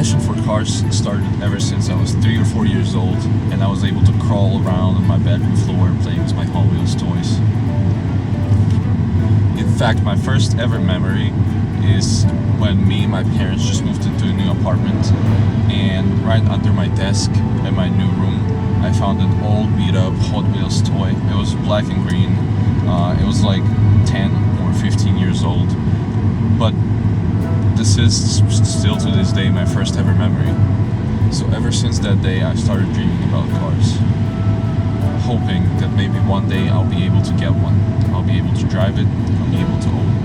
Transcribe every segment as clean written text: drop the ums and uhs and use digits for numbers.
passion for cars started ever since I was 3 or 4 years old, and I was able to crawl around on my bedroom floor playing with my Hot Wheels toys. In fact, my first ever memory is when me and my parents just moved into a new apartment, and right under my desk in my new room, I found an old beat up Hot Wheels toy. It was black and green. It was like 10 or 15 years old, but this is still to this day my first ever memory. So ever since that day, I started dreaming about cars, hoping that maybe one day I'll be able to get one. I'll be able to drive it. I'll be able to own it.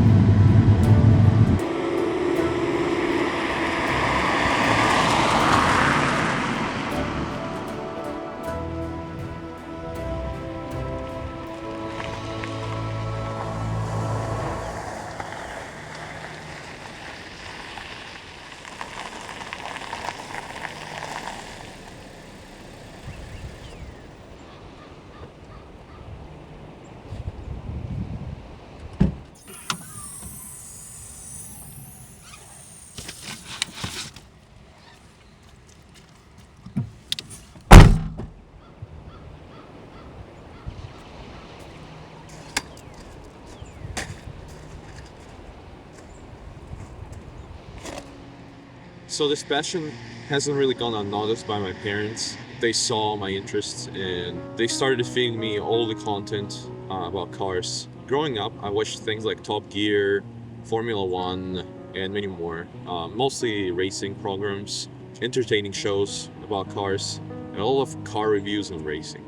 So this passion hasn't really gone unnoticed by my parents. They saw my interests and they started feeding me all the content about cars. Growing up, I watched things like Top Gear, Formula One, and many more. Mostly racing programs, entertaining shows about cars, and all of car reviews and racing.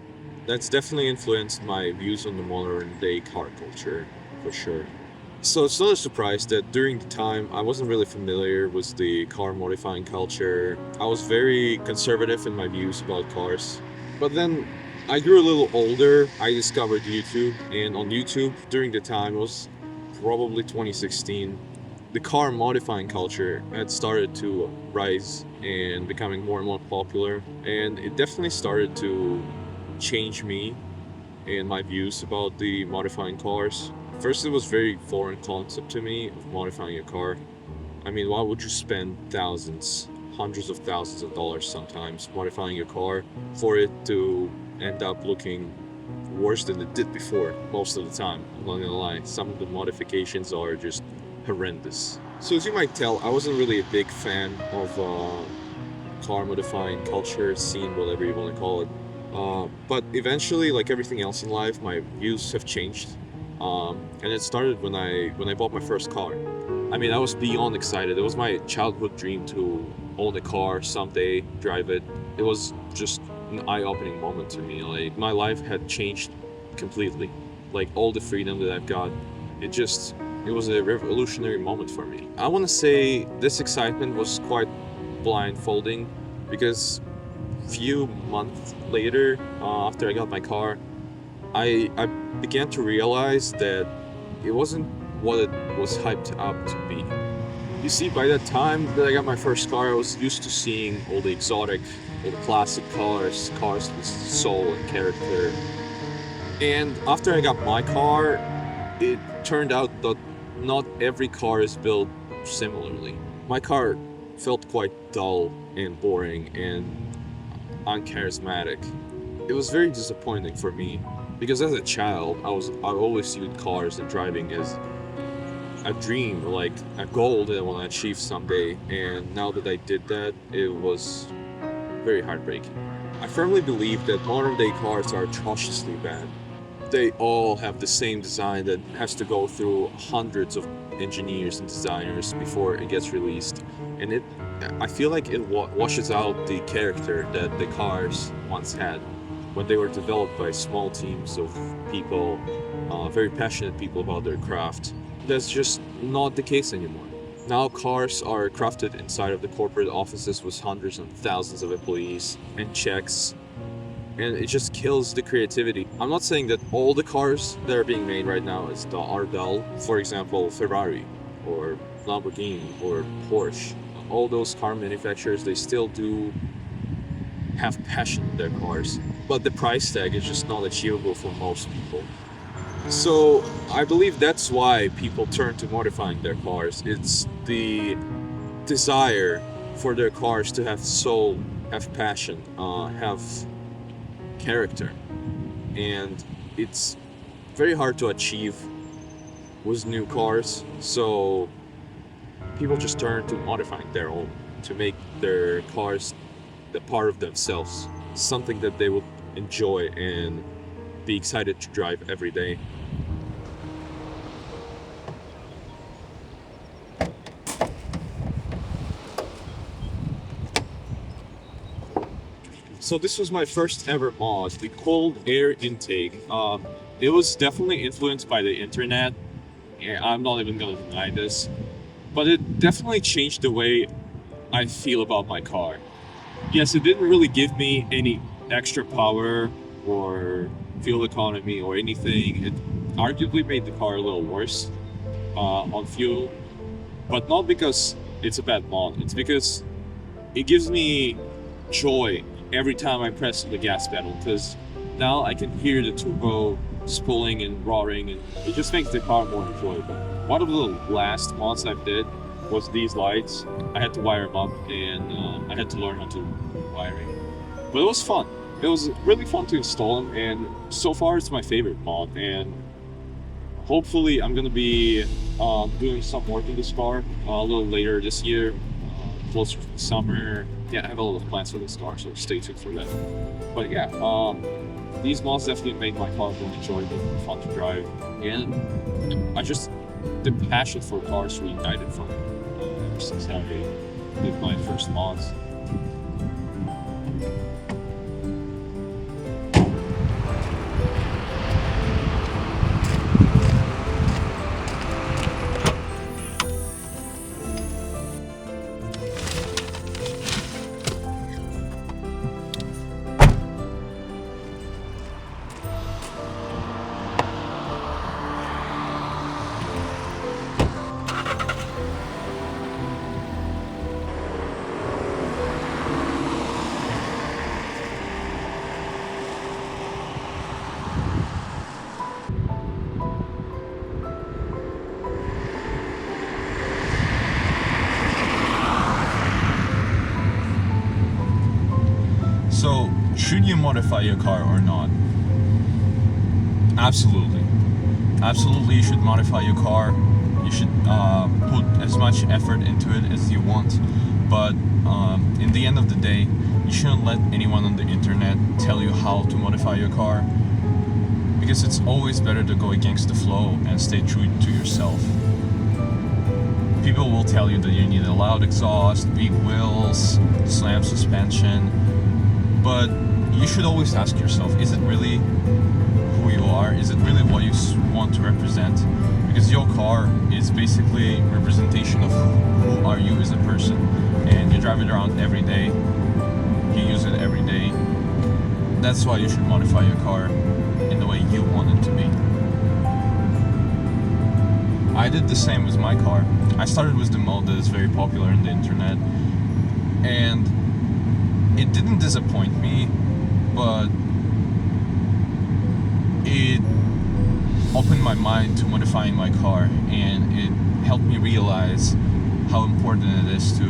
That's definitely influenced my views on the modern day car culture, for sure. So it's not a surprise that during the time I wasn't really familiar with the car modifying culture. I was very conservative in my views about cars. But then I grew a little older. I discovered YouTube, and on YouTube during the time it was probably 2016. The car modifying culture had started to rise and becoming more and more popular, and it definitely started to change me and my views about the modifying cars. First, it was very foreign concept to me of modifying a car. I mean, why would you spend thousands, hundreds of thousands of dollars sometimes modifying a car for it to end up looking worse than it did before most of the time? I'm not gonna lie, some of the modifications are just horrendous. So as you might tell, I wasn't really a big fan of car modifying culture, scene, whatever you want to call it. But eventually, like everything else in life, my views have changed, and it started when I bought my first car. I mean, I was beyond excited. It was my childhood dream to own a car someday, drive it. It was just an eye-opening moment to me. Like my life had changed completely. Like all the freedom that I've got, it was a revolutionary moment for me. I want to say this excitement was quite blindfolding because few months later, after I got my car, I began to realize that it wasn't what it was hyped up to be. You see, by that time that I got my first car, I was used to seeing all the exotic, all the classic cars, cars with soul and character. And after I got my car, it turned out that not every car is built similarly. My car felt quite dull and boring and uncharismatic. It was very disappointing for me because as a child, I always viewed cars and driving as a dream, like a goal that I want to achieve someday. And now that I did that, it was very heartbreaking. I firmly believe that modern day cars are atrociously bad. They all have the same design that has to go through hundreds of engineers and designers before it gets released, and I feel like it washes out the character that the cars once had when they were developed by small teams of people, very passionate people about their craft. That's just not the case anymore. Now cars are crafted inside of the corporate offices with hundreds and thousands of employees and checks, and it just kills the creativity. I'm not saying that all the cars that are being made right now are dull. For example, Ferrari or Lamborghini or Porsche. All those car manufacturers, they still do have passion in their cars, but the price tag is just not achievable for most people. So I believe that's why people turn to modifying their cars. It's the desire for their cars to have soul, have passion, have character, and it's very hard to achieve with new cars. So people just turn to modifying their own to make their cars a part of themselves, something that they will enjoy and be excited to drive every day. So this was my first ever mod, the cold air intake. It was definitely influenced by the internet. Yeah, I'm not even gonna deny this, but it definitely changed the way I feel about my car. Yes, it didn't really give me any extra power or fuel economy or anything. It arguably made the car a little worse on fuel, but not because it's a bad mod. It's because it gives me joy every time I press the gas pedal, because now I can hear the turbo spooling and roaring, and it just makes the car more enjoyable. One of the last mods I did was these lights. I had to wire them up, and I had to learn how to do wiring. But it was fun. It was really fun to install them, and so far it's my favorite mod. And hopefully I'm gonna be doing some work in this car a little later this year, closer to the summer. Yeah, I have a lot of plans for this car, so stay tuned for that. But yeah, these mods definitely made my car more enjoyable and fun to drive. And the passion for cars reignited from ever since I did my first mods. So, should you modify your car or not? Absolutely. Absolutely, you should modify your car. You should put as much effort into it as you want. But in the end of the day, you shouldn't let anyone on the internet tell you how to modify your car. Because it's always better to go against the flow and stay true to yourself. People will tell you that you need a loud exhaust, big wheels, slam suspension. But you should always ask yourself, is it really who you are? Is it really what you want to represent? Because your car is basically a representation of who are you as a person. And you drive it around every day. You use it every day. That's why you should modify your car in the way you want it to be. I did the same with my car. I started with the mode that is very popular on the internet. And it didn't disappoint me, but it opened my mind to modifying my car, and it helped me realize how important it is to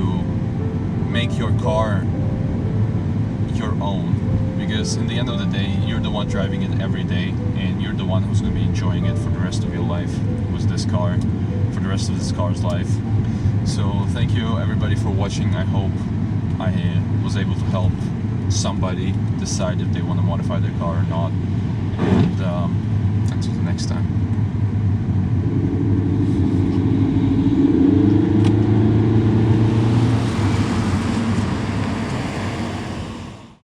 make your car your own. Because in the end of the day, you're the one driving it every day, and you're the one who's going to be enjoying it for the rest of your life with this car, for the rest of this car's life. So thank you everybody for watching. I hope I was able to help somebody decide if they want to modify their car or not. And until the next time.